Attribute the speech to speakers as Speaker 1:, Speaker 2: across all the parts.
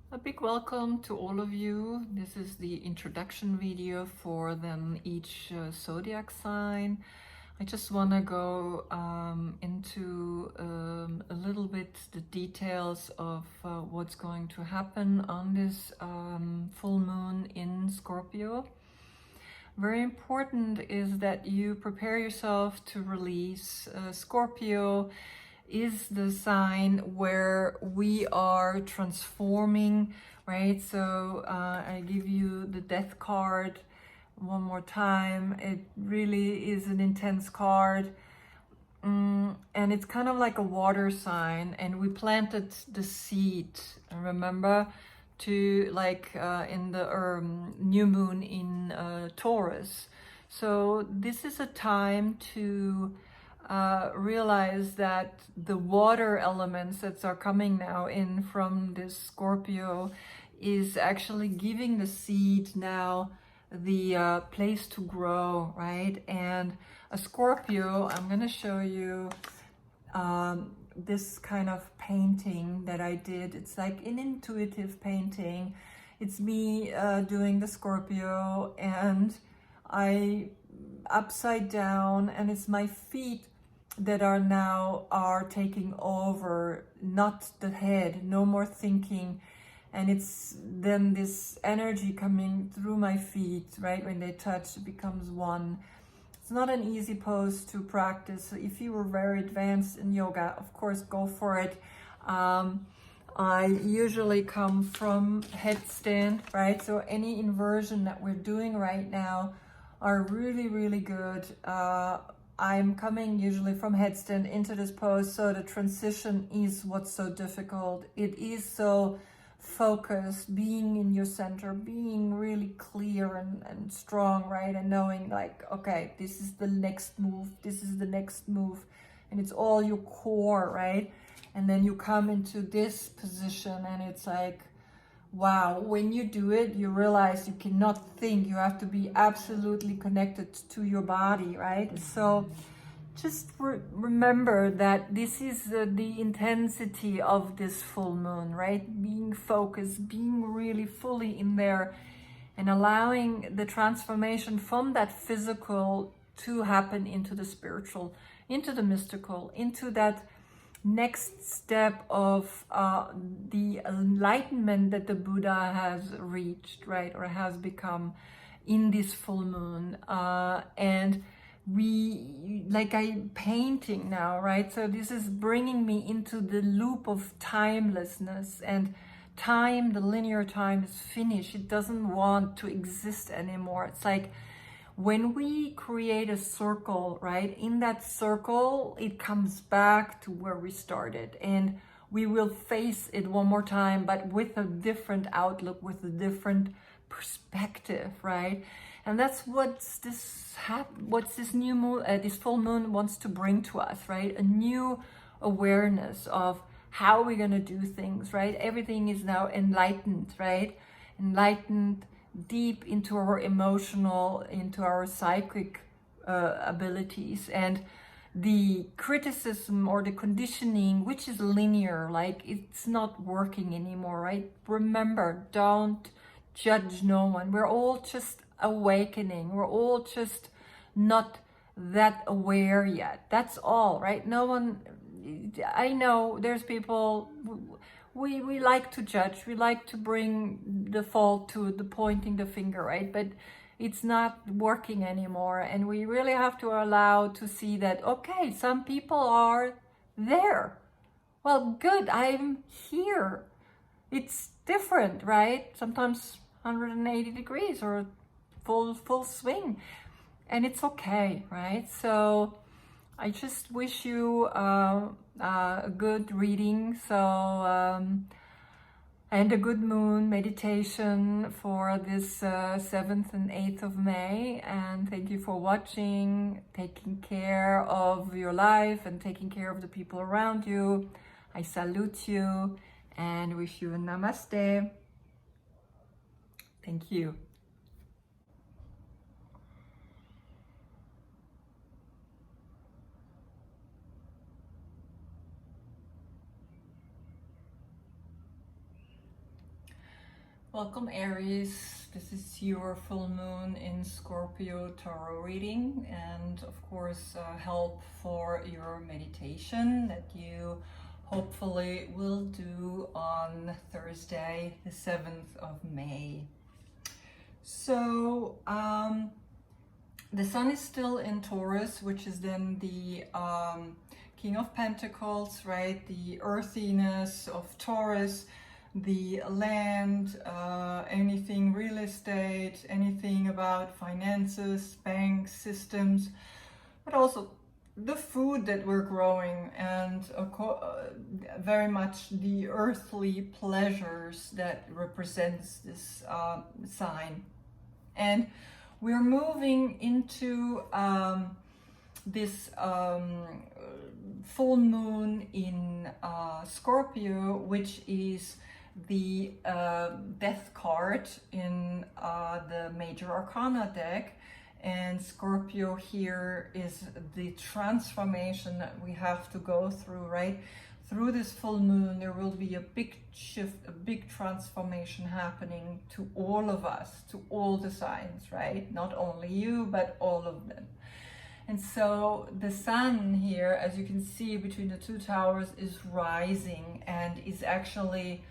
Speaker 1: A big welcome to all of you. This is the introduction video for then each zodiac sign. I just want to go into a little bit the details of what's going to happen on this full moon in Scorpio. Very important is that you prepare yourself to release. Scorpio is the sign where we are transforming, right? So I give you the death card one more time. It really is an intense card. And it's kind of like a water sign, and we planted the seed, remember, to like in the new moon in Taurus. So this is a time to realize that the water elements that are coming now in from this Scorpio is actually giving the seed now the place to grow, right? And a Scorpio, I'm going to show you this kind of painting that I did. It's like an intuitive painting. It's me doing the Scorpio, and I upside down, and it's my feet that are taking over, not the head, no more thinking. And it's then this energy coming through my feet, right? When they touch, it becomes one. It's not an easy pose to practice. If you were very advanced in yoga, of course, go for it. I usually come from headstand, right? So any inversion that we're doing right now are really, really good. I'm coming usually from headstand into this pose, so the transition is what's so difficult. It is so focused, being in your center, being really clear and strong, right? And knowing like, okay, this is the next move, this is the next move, and it's all your core, right? And then you come into this position, and it's like, wow, when you do it, you realize you cannot think. You have to be absolutely connected to your body, right? So just remember that this is the intensity of this full moon, right? Being focused, being really fully in there, and allowing the transformation from that physical to happen into the spiritual, into the mystical, into that next step of the enlightenment that the Buddha has reached, right, or has become in this full moon. And we, like I'm painting now, right? So this is bringing me into the loop of timelessness, and time, the linear time, is finished. It doesn't want to exist anymore. It's like when we create a circle, right, in that circle, it comes back to where we started, and we will face it one more time, but with a different outlook, with a different perspective, right? And that's what's this new moon, this full moon wants to bring to us, right? A new awareness of how we're going to do things, right? Everything is now enlightened, right? Enlightened deep into our emotional, into our psychic abilities. And the criticism or the conditioning, which is linear, like it's not working anymore, right? Remember, don't judge no one. We're all just awakening. We're all just not that aware yet. That's all, right? No one, I know there's people, we like to judge, we like to bring the fault to the pointing the finger, right? But it's not working anymore, and we really have to allow to see that, okay, some people are there. Well, good, I'm here. It's different, right? Sometimes 180 degrees or full swing, and it's okay, right? So I just wish you a good reading, and a good moon meditation for this 7th and 8th of May. And thank you for watching, taking care of your life and taking care of the people around you. I salute you and wish you a namaste. Thank you. Welcome Aries, this is your full moon in Scorpio tarot reading, and of course help for your meditation that you hopefully will do on Thursday the 7th of May. So the sun is still in Taurus, which is then the King of Pentacles, right? The earthiness of Taurus, the land, anything real estate, anything about finances, banks, systems, but also the food that we're growing, and very much the earthly pleasures that represents this sign. And we're moving into this full moon in Scorpio, which is the death card in the major arcana deck. And Scorpio here is the transformation that we have to go through, right? Through this full moon, there will be a big shift, a big transformation happening to all of us, to all the signs, right? Not only you, but all of them. And so the sun here, as you can see between the two towers, is rising and is actually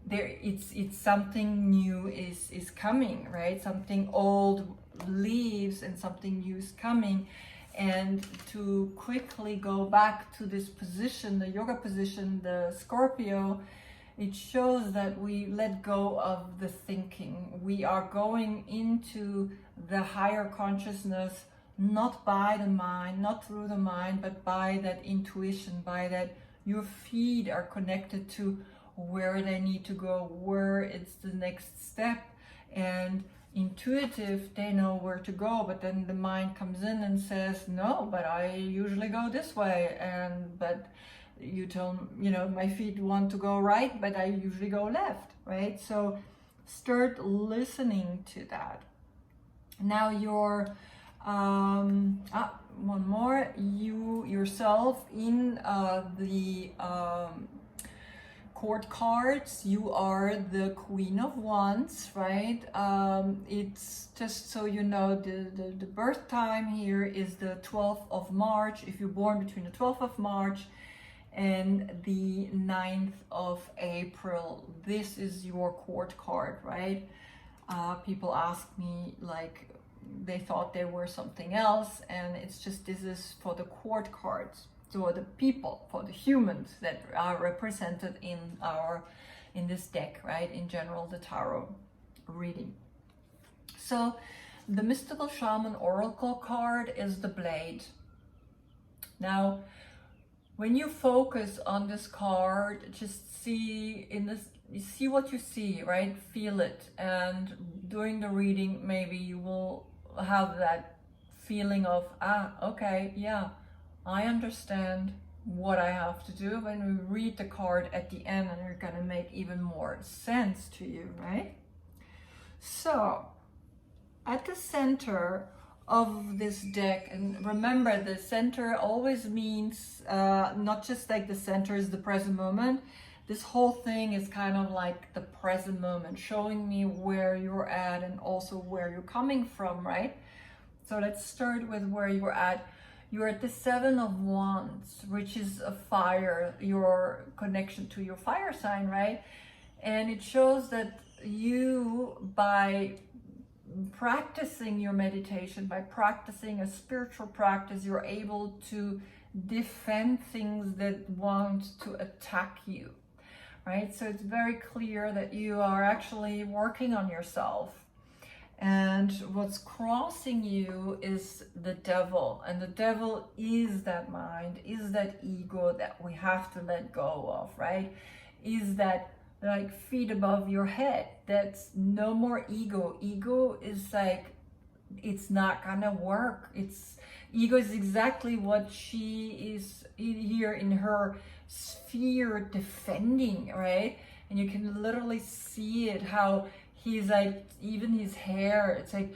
Speaker 1: there. It's something new is coming, right? Something old leaves and something new is coming. And to quickly go back to this position, the yoga position, the Scorpio, it shows that we let go of the thinking. We are going into the higher consciousness, not by the mind, not through the mind, but by that intuition, by that your feet are connected to where they need to go, where it's the next step. And intuitive, they know where to go, but then the mind comes in and says, no, but I usually go this way, but you tell, my feet want to go right, but I usually go left, right? So start listening to that. Now you're one more, you yourself in the court cards, you are the Queen of Wands, right? It's just so you know, the birth time here is the 12th of March. If you're born between the 12th of March and the 9th of April, this is your court card, right? People ask me, like, they thought they were something else, and it's just, this is for the court cards. So the people, for the humans that are represented in this deck, right? In general, the tarot reading. So the mystical shaman oracle card is the blade. Now, when you focus on this card, just see you see what you see, right? Feel it. And during the reading, maybe you will have that feeling of, okay, yeah, I understand what I have to do. When we read the card at the end, and it's gonna make even more sense to you, right? So at the center of this deck, and remember, the center always means not just like the center is the present moment. This whole thing is kind of like the present moment, showing me where you're at and also where you're coming from, right? So let's start with where you're at. You're at the 7 of Wands, which is a fire, your connection to your fire sign, right? And it shows that you, by practicing your meditation, by practicing a spiritual practice, you're able to defend things that want to attack you, right? So it's very clear that you are actually working on yourself. And what's crossing you is the devil. And the devil is that mind, is that ego that we have to let go of, right? Is that like feet above your head. That's no more ego. Ego is like, it's not gonna work. Ego is exactly what she is here in her sphere defending, right? And you can literally see it, how he's like, even his hair, it's like,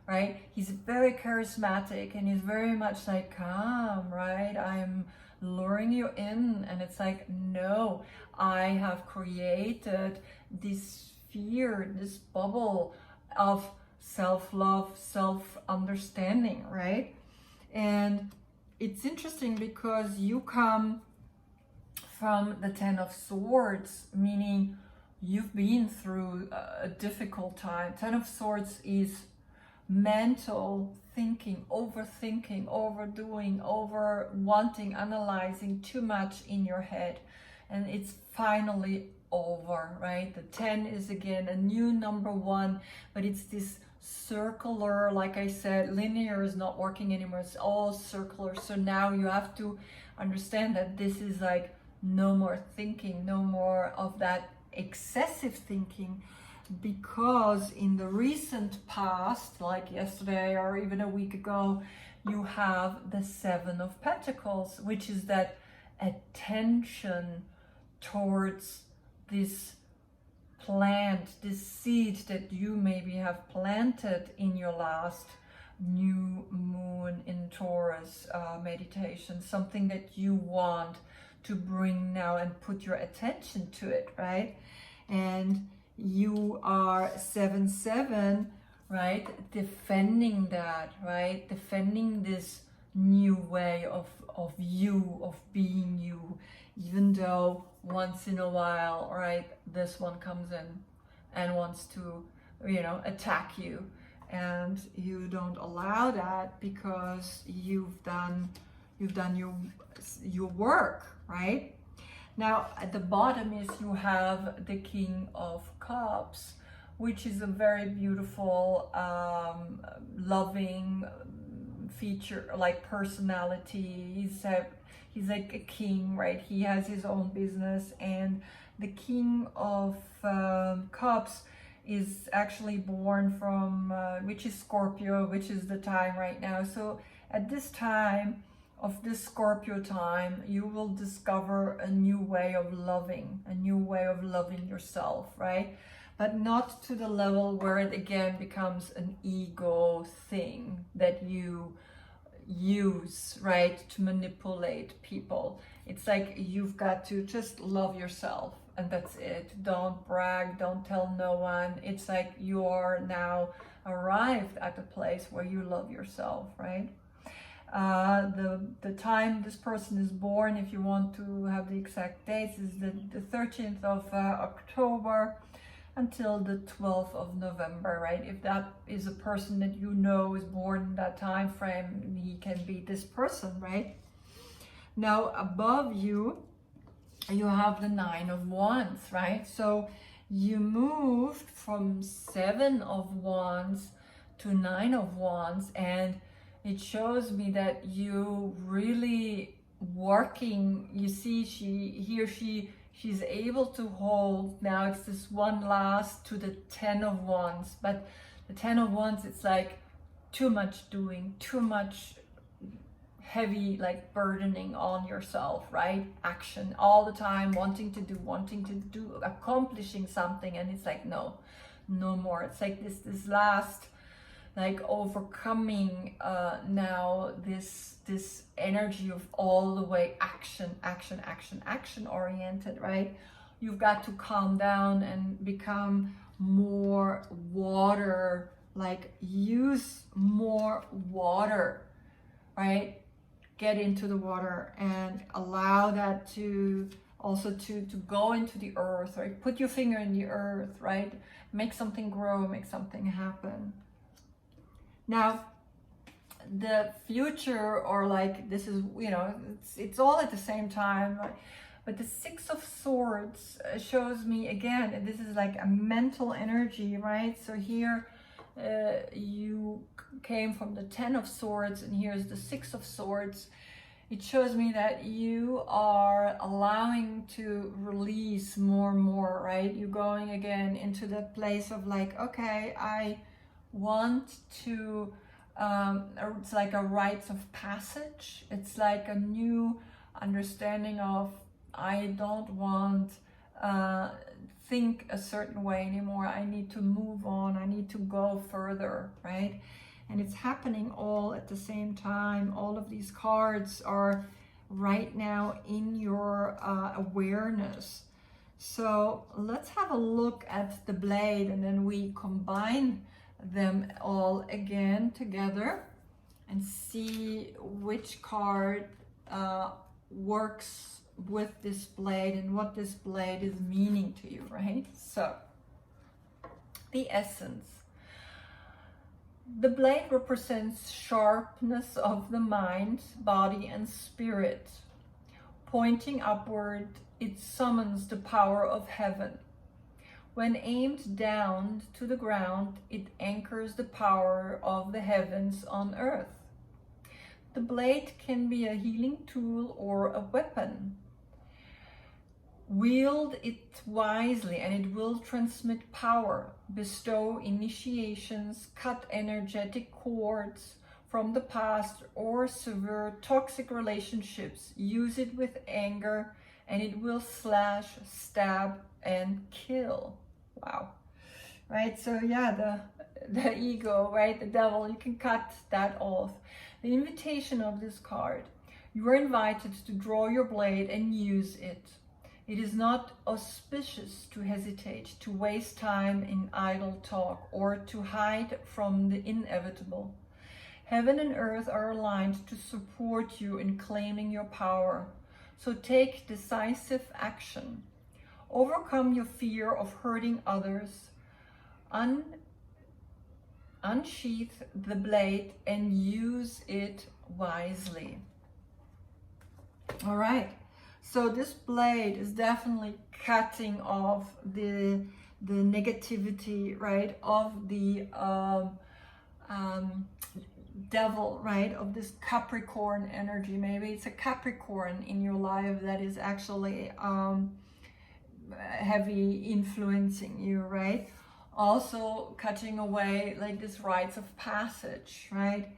Speaker 1: right? He's very charismatic and he's very much like, come, right? I'm luring you in. And it's like, no, I have created this sphere, this bubble of self-love, self-understanding, right? And it's interesting because you come from the Ten of Swords, meaning you've been through a difficult time. Ten of Swords is mental thinking, overthinking, overdoing, over wanting, analyzing too much in your head. And it's finally over, right? The 10 is again a new number 1, but it's this circular, like I said, linear is not working anymore. It's all circular. So now you have to understand that this is like no more thinking, no more of that excessive thinking, because in the recent past, like yesterday or even a week ago, you have the 7 of Pentacles, which is that attention towards this plant, this seed that you maybe have planted in your last new moon in Taurus meditation, something that you want to bring now and put your attention to it, right? And you are 7-7, right? Defending that, right? Defending this new way of you, of being you, even though once in a while, right, this one comes in and wants to, you know, attack you, and you don't allow that because you've done your work, right? Now at the bottom is you have the King of Cups, which is a very beautiful, loving feature, like personality. He's like a king, right? He has his own business, and the King of Cups is actually born from, which is Scorpio, which is the time right now. So at this time of this Scorpio time, you will discover a new way of loving, yourself, right? But not to the level where it again becomes an ego thing that you use, right, to manipulate people. It's like you've got to just love yourself, and that's it. Don't brag, don't tell no one. It's like you're now arrived at a place where you love yourself, right? The time this person is born, if you want to have the exact dates, is the 13th of October until the 12th of November, right? If that is a person that you know is born in that time frame, he can be this person, right? Now above you, you have the 9 of Wands, right? So you moved from 7 of Wands to 9 of Wands, and it shows me that you really working. You see, she's able to hold. Now it's this one last to the 10 of Wands, but the 10 of Wands, it's like too much doing, too much heavy, like burdening on yourself, right? Action all the time, wanting to do, accomplishing something, and it's like no more. It's like this last, like overcoming now this energy of all the way action oriented, right? You've got to calm down and become more water, like use more water, right? Get into the water and allow that to also to go into the earth, right? Put your finger in the earth, right? Make something grow, make something happen. Now, the future, or like this is, you know, it's all at the same time, right? But the 6 of Swords shows me again, this is like a mental energy, right? So here you came from the 10 of Swords, and here's the 6 of Swords. It shows me that you are allowing to release more and more, right? You're going again into the place of like, okay, I want to, it's like a rites of passage. It's like a new understanding of, I don't want think a certain way anymore. I need to move on. I need to go further, right? And it's happening all at the same time. All of these cards are right now in your awareness. So let's have a look at the blade, and then we combine them all again together and see which card works with this blade and what this blade is meaning to you, right? So the essence. The blade represents sharpness of the mind, body, and spirit. Pointing upward, it summons the power of heaven. When aimed down to the ground, it anchors the power of the heavens on earth. The blade can be a healing tool or a weapon. Wield it wisely and it will transmit power, bestow initiations, cut energetic cords from the past, or sever toxic relationships. Use it with anger and it will slash, stab, and kill. Wow. Right, so yeah, the ego, right, the devil, you can cut that off. The invitation of this card. You are invited to draw your blade and use it. It is not auspicious to hesitate, to waste time in idle talk, or to hide from the inevitable. Heaven and earth are aligned to support you in claiming your power. So take decisive action. Overcome your fear of hurting others. Unsheath the blade and use it wisely. All right. So this blade is definitely cutting off the negativity, right, of the devil, right, of this Capricorn energy. Maybe it's a Capricorn in your life that is actually heavy influencing you, right? Also cutting away like this rites of passage, right?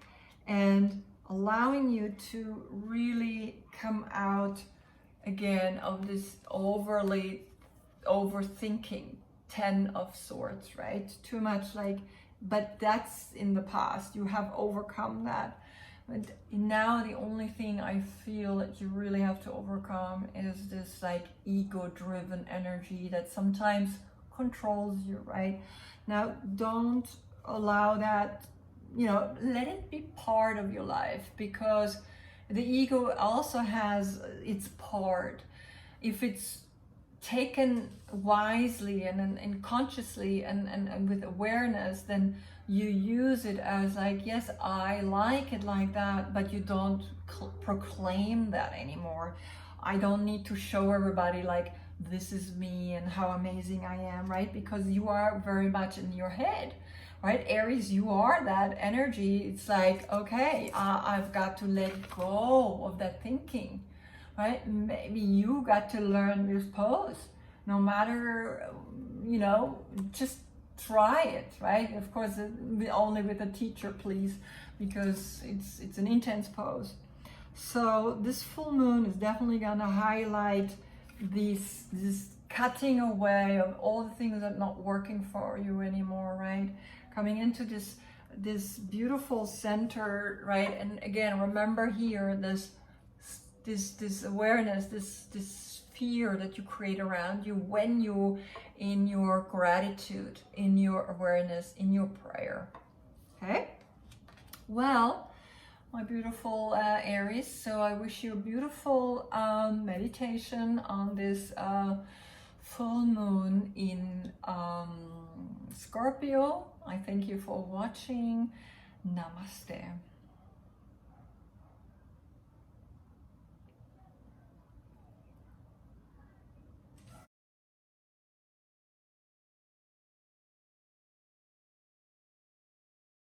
Speaker 1: And allowing you to really come out again of this overly overthinking 10 of swords, right? Too much like, but that's in the past. You have overcome that. But now the only thing I feel that you really have to overcome is this like ego-driven energy that sometimes controls you, right? Now, don't allow that, you know, let it be part of your life, because the ego also has its part. If it's taken wisely and consciously and with awareness, then you use it as like, yes, I like it like that, but you don't proclaim that anymore. I don't need to show everybody like, this is me and how amazing I am, right? Because you are very much in your head, right? Aries, you are that energy. It's like, okay, I've got to let go of that thinking, right? Maybe you got to learn this pose. No matter, you know, just try it, right? Of course, only with a teacher, please, because it's an intense pose. So this full moon is definitely gonna highlight this cutting away of all the things that are not working for you anymore, right? Coming into this beautiful center, right? And again, remember here this awareness, this sphere that you create around you when you in your gratitude, in your awareness, in your prayer. Okay? Well, my beautiful Aries, so I wish you a beautiful meditation on this full moon in Scorpio. I thank you for watching. Namaste.